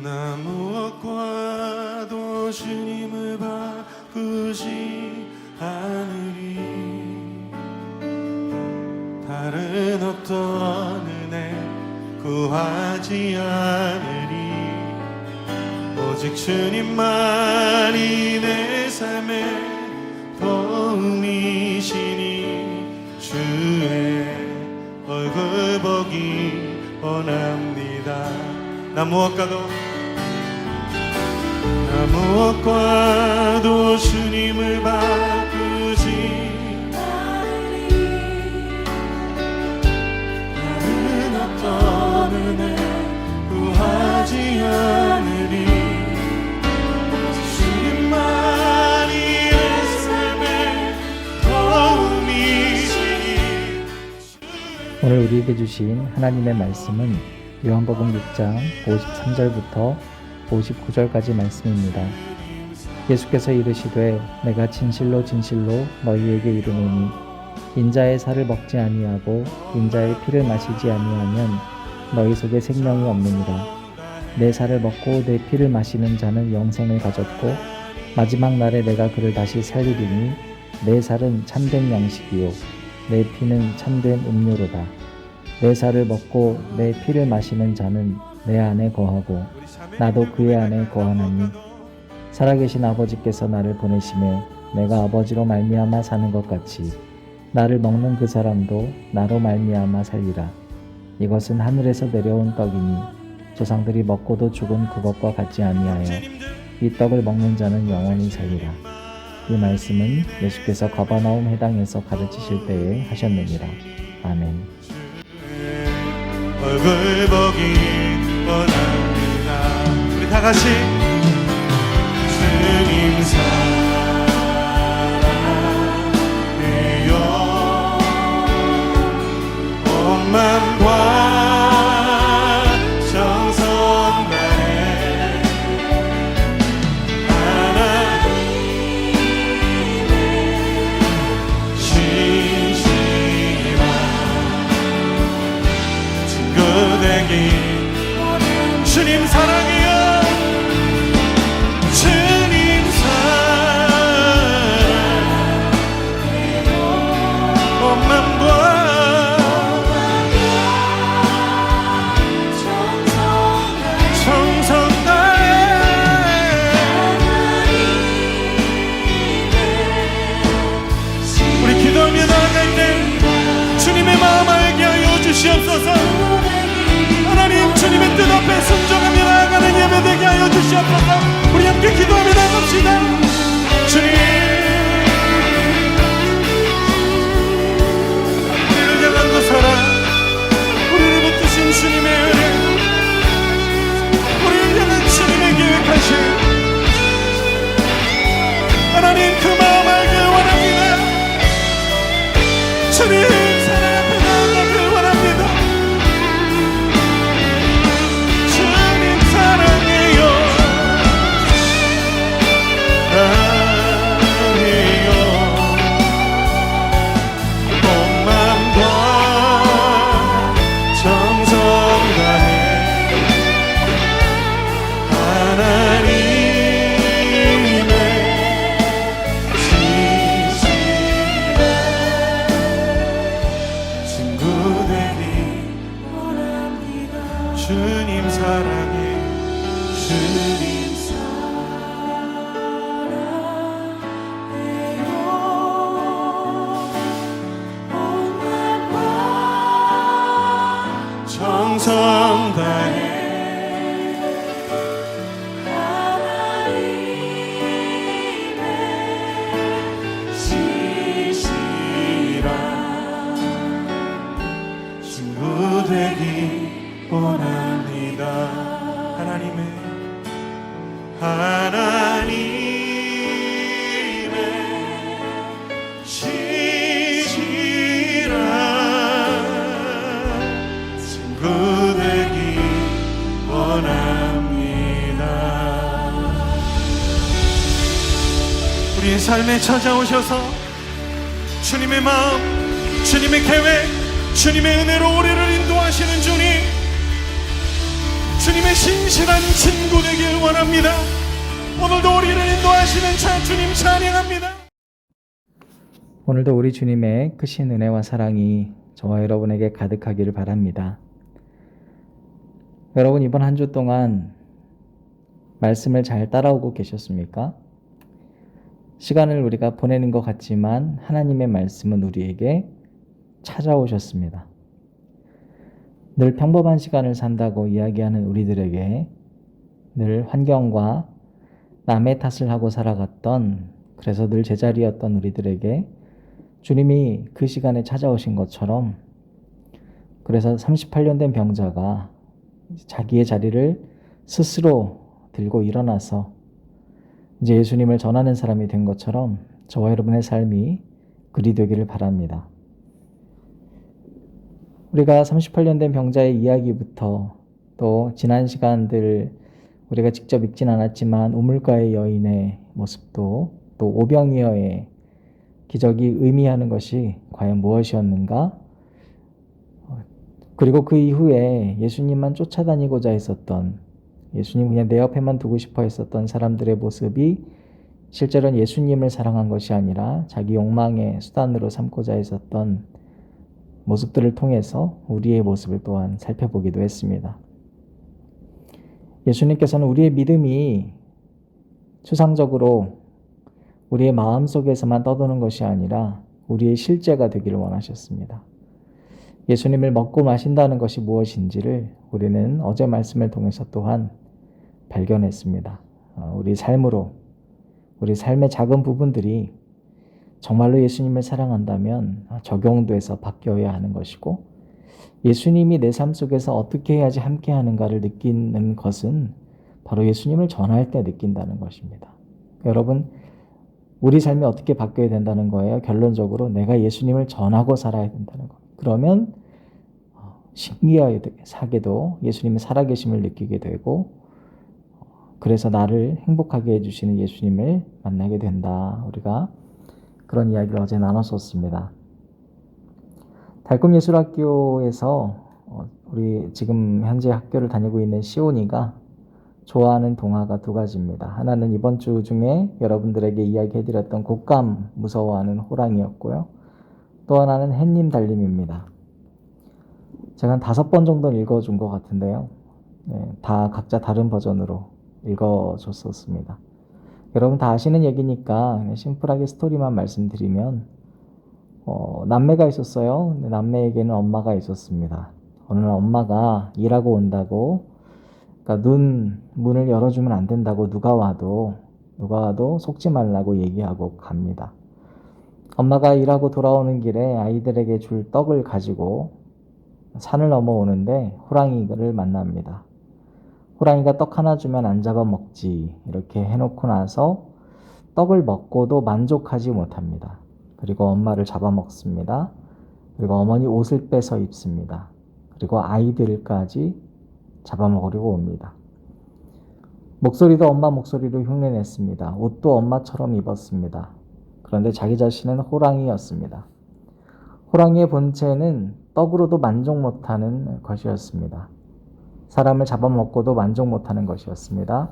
나 무엇과도 주님을 바꾸지 않으리. 다른 어떤 은혜 구하지 않으리. 오직 주님만이 내 삶의 도움이시니 주의 얼굴 보기 원합니다. 나 무엇과도 주님을 바꾸지 않으리. 다른 어떤 은혜 구하지 않으리. 주님만이 내 삶의 도움이시니. 오늘 우리에게 주신 하나님의 말씀은 요한복음 6장 53절부터 59절까지 말씀입니다. 예수께서 이르시되 내가 진실로 진실로 너희에게 이르노니 인자의 살을 먹지 아니하고 인자의 피를 마시지 아니하면 너희 속에 생명이 없느니라. 내 살을 먹고 내 피를 마시는 자는 영생을 가졌고 마지막 날에 내가 그를 다시 살리리니 내 살은 참된 양식이요 내 피는 참된 음료로다. 내 살을 먹고 내 피를 마시는 자는 내 안에 거하고 나도 그의 안에 거하나니 살아계신 아버지께서 나를 보내심에 내가 아버지로 말미암아 사는 것 같이 나를 먹는 그 사람도 나로 말미암아 살리라. 이것은 하늘에서 내려온 떡이니 조상들이 먹고도 죽은 그것과 같지 아니하여 이 떡을 먹는 자는 영원히 살리라. 이 말씀은 예수께서 가버나움 해당에서 가르치실 때에 하셨느니라. 아멘. 얼굴 보기 원합니다. 우리 다 같이 주님 사랑해요. 온 마음과 정성 다해 하나님의 진실한 친구 되기. 주님 사랑해요. 주님 사랑해요. 온 맘과 정성 다해 우리 기도하며 나아갈 때 주님의 마음 알게 하여 주시옵소서. 하나님 주님의 뜻 앞에 순종하며 나아가는 예배 되게 하여 주시옵소서. 우리 함께 기도하며 나갑시다. 주님 우리를 향한 그 사랑, 우리를 붙드신 주님의 은혜, 우리를 향한 주님의 계획하심, 하나님 그 마음 알길 원합니다. 주님 사랑 앞에 나아가길 원합니다. 주님 사랑해요. 사랑해요. 온 마음과 정성 다해 하나님의 진실한 친구 되기 원합니다. 주님 사랑해. 주님 사랑해요. 온 마음과 정성 다해 하나님의 진실한 친구 되기 원합니다. 하나님의 진실한 친구 되기 원합니다. 우리의 삶에 찾아오셔서 주님의 마음, 주님의 계획, 주님의 은혜로 우리를 인도하시는 주님, 주님의 신 진실한 친구 되길 원합니다. 오늘도 우리를 인도하시는 주님 찬양합니다. 오늘도 우리 주님의 크신 은혜와 사랑이 저와 여러분에게 가득하기를 바랍니다. 여러분, 이번 한 주 동안 말씀을 잘 따라오고 계셨습니까? 시간을 우리가 보내는 것 같지만 하나님의 말씀은 우리에게 찾아오셨습니다. 늘 평범한 시간을 산다고 이야기하는 우리들에게, 늘 환경과 남의 탓을 하고 살아갔던, 그래서 늘 제자리였던 우리들에게 주님이 그 시간에 찾아오신 것처럼, 그래서 38년 된 병자가 자기의 자리를 스스로 들고 일어나서 이제 예수님을 전하는 사람이 된 것처럼 저와 여러분의 삶이 그리 되기를 바랍니다. 우리가 38년 된 병자의 이야기부터 또 지난 시간들 우리가 직접 읽진 않았지만 우물가의 여인의 모습도, 또 오병이어의 기적이 의미하는 것이 과연 무엇이었는가? 그리고 그 이후에 예수님만 쫓아다니고자 했었던, 예수님 그냥 내 옆에만 두고 싶어 했었던 사람들의 모습이 실제로는 예수님을 사랑한 것이 아니라 자기 욕망의 수단으로 삼고자 했었던 모습들을 통해서 우리의 모습을 또한 살펴보기도 했습니다. 예수님께서는 우리의 믿음이 추상적으로 우리의 마음속에서만 떠도는 것이 아니라 우리의 실제가 되기를 원하셨습니다. 예수님을 먹고 마신다는 것이 무엇인지를 우리는 어제 말씀을 통해서 또한 발견했습니다. 우리 삶으로, 우리 삶의 작은 부분들이 정말로 예수님을 사랑한다면 적용돼서 바뀌어야 하는 것이고, 예수님이 내 삶 속에서 어떻게 해야지 함께 하는가를 느끼는 것은 바로 예수님을 전할 때 느낀다는 것입니다. 여러분, 우리 삶이 어떻게 바뀌어야 된다는 거예요? 결론적으로 내가 예수님을 전하고 살아야 된다는 거예요. 그러면 신기하게도 예수님의 살아계심을 느끼게 되고, 그래서 나를 행복하게 해주시는 예수님을 만나게 된다. 우리가 그런 이야기를 어제 나눴었습니다. 달꿈예술학교에서 우리 지금 현재 학교를 다니고 있는 시온이가 좋아하는 동화가 두 가지입니다. 하나는 이번 주 중에 여러분들에게 이야기해드렸던 곶감 무서워하는 호랑이였고요. 또 하나는 햇님 달님입니다. 제가 한 5번 정도는 읽어준 것 같은데요. 다 각자 다른 버전으로 읽어줬었습니다. 여러분 다 아시는 얘기니까 그냥 심플하게 스토리만 말씀드리면, 남매가 있었어요. 남매에게는 엄마가 있었습니다. 어느 날 엄마가 일하고 온다고, 그러니까 문을 열어주면 안 된다고 누가 와도 속지 말라고 얘기하고 갑니다. 엄마가 일하고 돌아오는 길에 아이들에게 줄 떡을 가지고 산을 넘어오는데 호랑이를 만납니다. 호랑이가 떡 하나 주면 안 잡아먹지, 이렇게 해놓고 나서 떡을 먹고도 만족하지 못합니다. 그리고 엄마를 잡아먹습니다. 그리고 어머니 옷을 빼서 입습니다. 그리고 아이들까지 잡아먹으려고 옵니다. 목소리도 엄마 목소리로 흉내냈습니다. 옷도 엄마처럼 입었습니다. 그런데 자기 자신은 호랑이였습니다. 호랑이의 본체는 떡으로도 만족 못하는 것이었습니다. 사람을 잡아먹고도 만족 못하는 것이었습니다.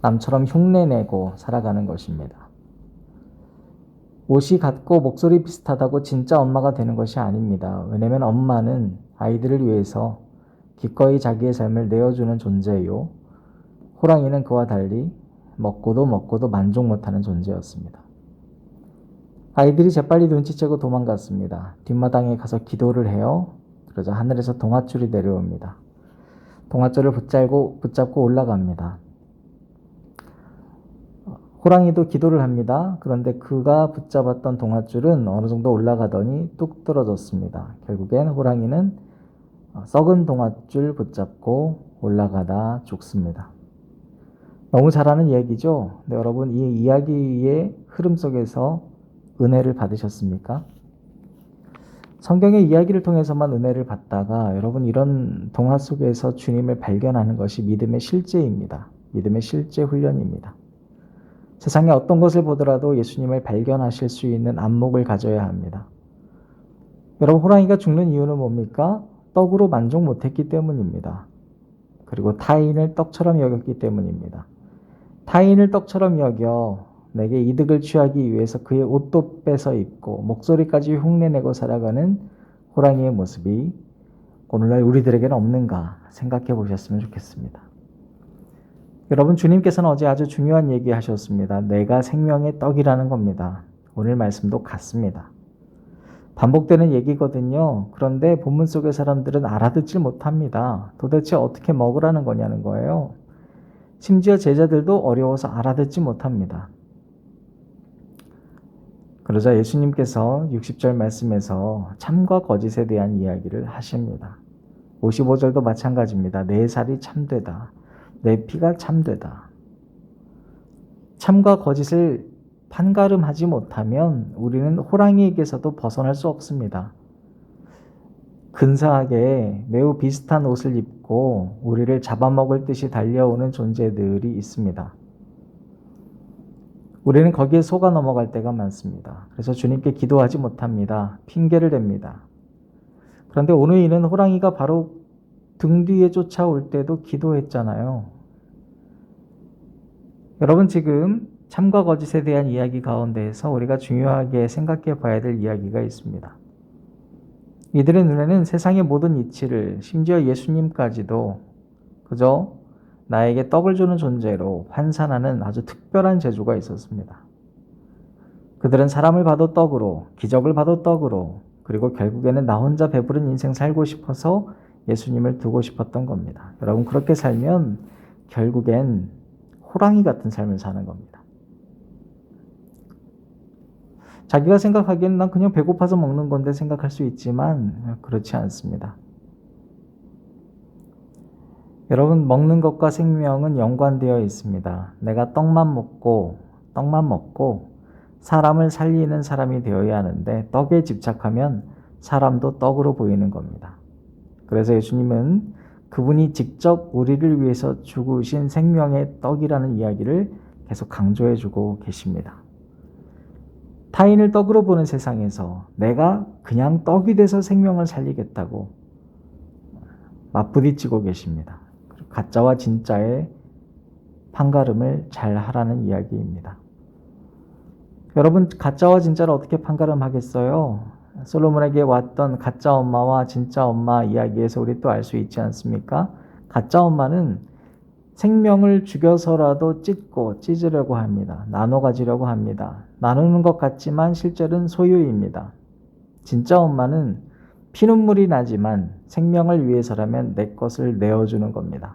남처럼 흉내내고 살아가는 것입니다. 옷이 같고 목소리 비슷하다고 진짜 엄마가 되는 것이 아닙니다. 왜냐하면 엄마는 아이들을 위해서 기꺼이 자기의 삶을 내어주는 존재요, 호랑이는 그와 달리 먹고도 만족 못하는 존재였습니다. 아이들이 재빨리 눈치채고 도망갔습니다. 뒷마당에 가서 기도를 해요. 그러자 하늘에서 동아줄이 내려옵니다. 동아줄을 붙잡고 올라갑니다. 호랑이도 기도를 합니다. 그런데 그가 붙잡았던 동아줄은 어느 정도 올라가더니 뚝 떨어졌습니다. 결국엔 호랑이는 썩은 동아줄 붙잡고 올라가다 죽습니다. 너무 잘하는 이야기죠? 근데 여러분, 이 이야기의 흐름 속에서 은혜를 받으셨습니까? 성경의 이야기를 통해서만 은혜를 받다가 여러분, 이런 동화 속에서 주님을 발견하는 것이 믿음의 실제입니다. 믿음의 실제 훈련입니다. 세상에 어떤 것을 보더라도 예수님을 발견하실 수 있는 안목을 가져야 합니다. 여러분, 호랑이가 죽는 이유는 뭡니까? 떡으로 만족 못했기 때문입니다. 그리고 타인을 떡처럼 여겼기 때문입니다. 타인을 떡처럼 여겨 내게 이득을 취하기 위해서 그의 옷도 뺏어 입고 목소리까지 흉내내고 살아가는 호랑이의 모습이 오늘날 우리들에게는 없는가 생각해 보셨으면 좋겠습니다. 여러분, 주님께서는 어제 아주 중요한 얘기 하셨습니다. 내가 생명의 떡이라는 겁니다. 오늘 말씀도 같습니다. 반복되는 얘기거든요. 그런데 본문 속의 사람들은 알아듣질 못합니다. 도대체 어떻게 먹으라는 거냐는 거예요. 심지어 제자들도 어려워서 알아듣지 못합니다. 그러자 예수님께서 60절 말씀에서 참과 거짓에 대한 이야기를 하십니다. 55절도 마찬가지입니다. 내 살이 참되다. 내 피가 참되다. 참과 거짓을 판가름하지 못하면 우리는 호랑이에게서도 벗어날 수 없습니다. 근사하게 매우 비슷한 옷을 입고 우리를 잡아먹을 듯이 달려오는 존재들이 있습니다. 우리는 거기에 속아 넘어갈 때가 많습니다. 그래서 주님께 기도하지 못합니다. 핑계를 댑니다. 그런데 오늘 이는 호랑이가 바로 등 뒤에 쫓아올 때도 기도했잖아요. 여러분, 지금 참과 거짓에 대한 이야기 가운데에서 우리가 중요하게 생각해 봐야 될 이야기가 있습니다. 이들의 눈에는 세상의 모든 이치를, 심지어 예수님까지도 그저 나에게 떡을 주는 존재로 환산하는 아주 특별한 재주가 있었습니다. 그들은 사람을 봐도 떡으로, 기적을 봐도 떡으로, 그리고 결국에는 나 혼자 배부른 인생 살고 싶어서 예수님을 두고 싶었던 겁니다. 여러분, 그렇게 살면 결국엔 호랑이 같은 삶을 사는 겁니다. 자기가 생각하기에는 난 그냥 배고파서 먹는 건데 생각할 수 있지만 그렇지 않습니다. 여러분, 먹는 것과 생명은 연관되어 있습니다. 내가 떡만 먹고 사람을 살리는 사람이 되어야 하는데 떡에 집착하면 사람도 떡으로 보이는 겁니다. 그래서 예수님은 그분이 직접 우리를 위해서 죽으신 생명의 떡이라는 이야기를 계속 강조해주고 계십니다. 타인을 떡으로 보는 세상에서 내가 그냥 떡이 돼서 생명을 살리겠다고 맞부딪히고 계십니다. 가짜와 진짜의 판가름을 잘 하라는 이야기입니다. 여러분, 가짜와 진짜를 어떻게 판가름하겠어요? 솔로몬에게 왔던 가짜 엄마와 진짜 엄마 이야기에서 우리 또 알 수 있지 않습니까? 가짜 엄마는 생명을 죽여서라도 찢으려고 합니다. 나눠 가지려고 합니다. 나누는 것 같지만 실제는 소유입니다. 진짜 엄마는 피눈물이 나지만 생명을 위해서라면 내 것을 내어주는 겁니다.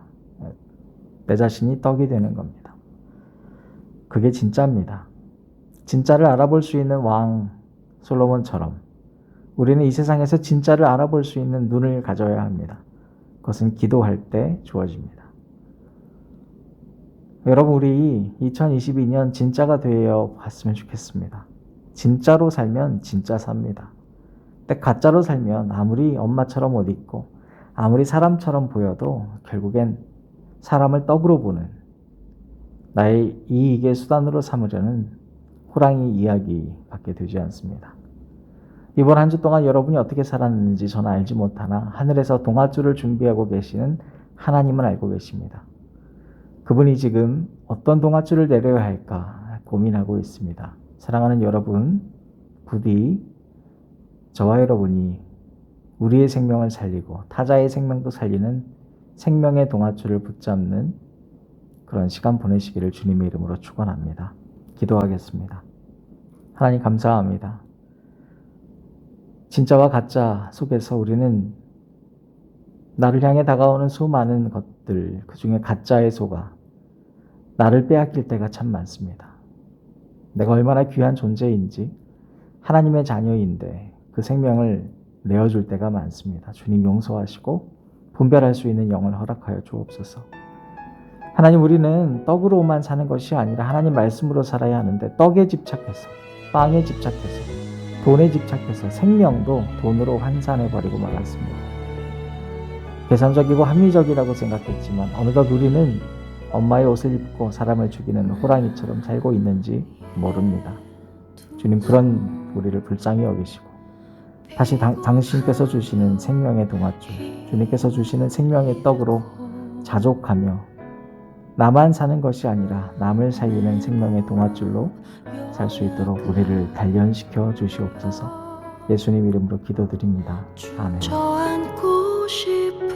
내 자신이 떡이 되는 겁니다. 그게 진짜입니다. 진짜를 알아볼 수 있는 왕 솔로몬처럼 우리는 이 세상에서 진짜를 알아볼 수 있는 눈을 가져야 합니다. 그것은 기도할 때 주어집니다. 여러분, 우리 2022년 진짜가 되어 봤으면 좋겠습니다. 진짜로 살면 진짜 삽니다. 근데 가짜로 살면 아무리 엄마처럼 옷 입고 아무리 사람처럼 보여도 결국엔 사람을 떡으로 보는, 나의 이익의 수단으로 삼으려는 호랑이 이야기밖에 되지 않습니다. 이번 한 주 동안 여러분이 어떻게 살았는지 저는 알지 못하나 하늘에서 동아줄을 준비하고 계시는 하나님은 알고 계십니다. 그분이 지금 어떤 동아줄을 내려야 할까 고민하고 있습니다. 사랑하는 여러분, 부디 저와 여러분이 우리의 생명을 살리고 타자의 생명도 살리는 생명의 동아줄을 붙잡는 그런 시간 보내시기를 주님의 이름으로 축원합니다. 기도하겠습니다. 하나님, 감사합니다. 진짜와 가짜 속에서 우리는 나를 향해 다가오는 수많은 것들, 그 중에 가짜의 소가 나를 빼앗길 때가 참 많습니다. 내가 얼마나 귀한 존재인지, 하나님의 자녀인데 그 생명을 내어줄 때가 많습니다. 주님, 용서하시고 분별할 수 있는 영을 허락하여 주옵소서. 하나님, 우리는 떡으로만 사는 것이 아니라 하나님 말씀으로 살아야 하는데 떡에 집착해서, 빵에 집착해서, 돈에 집착해서 생명도 돈으로 환산해버리고 말았습니다. 계산적이고 합리적이라고 생각했지만 어느덧 우리는 엄마의 옷을 입고 사람을 죽이는 호랑이처럼 살고 있는지 모릅니다. 주님, 그런 우리를 불쌍히 여기시고 다시 당신께서 주시는 생명의 동아줄, 주님께서 주시는 생명의 떡으로 자족하며 나만 사는 것이 아니라 남을 살리는 생명의 동아줄로 살 수 있도록 우리를 단련시켜 주시옵소서. 예수님 이름으로 기도드립니다. 아멘. 저 안고 싶어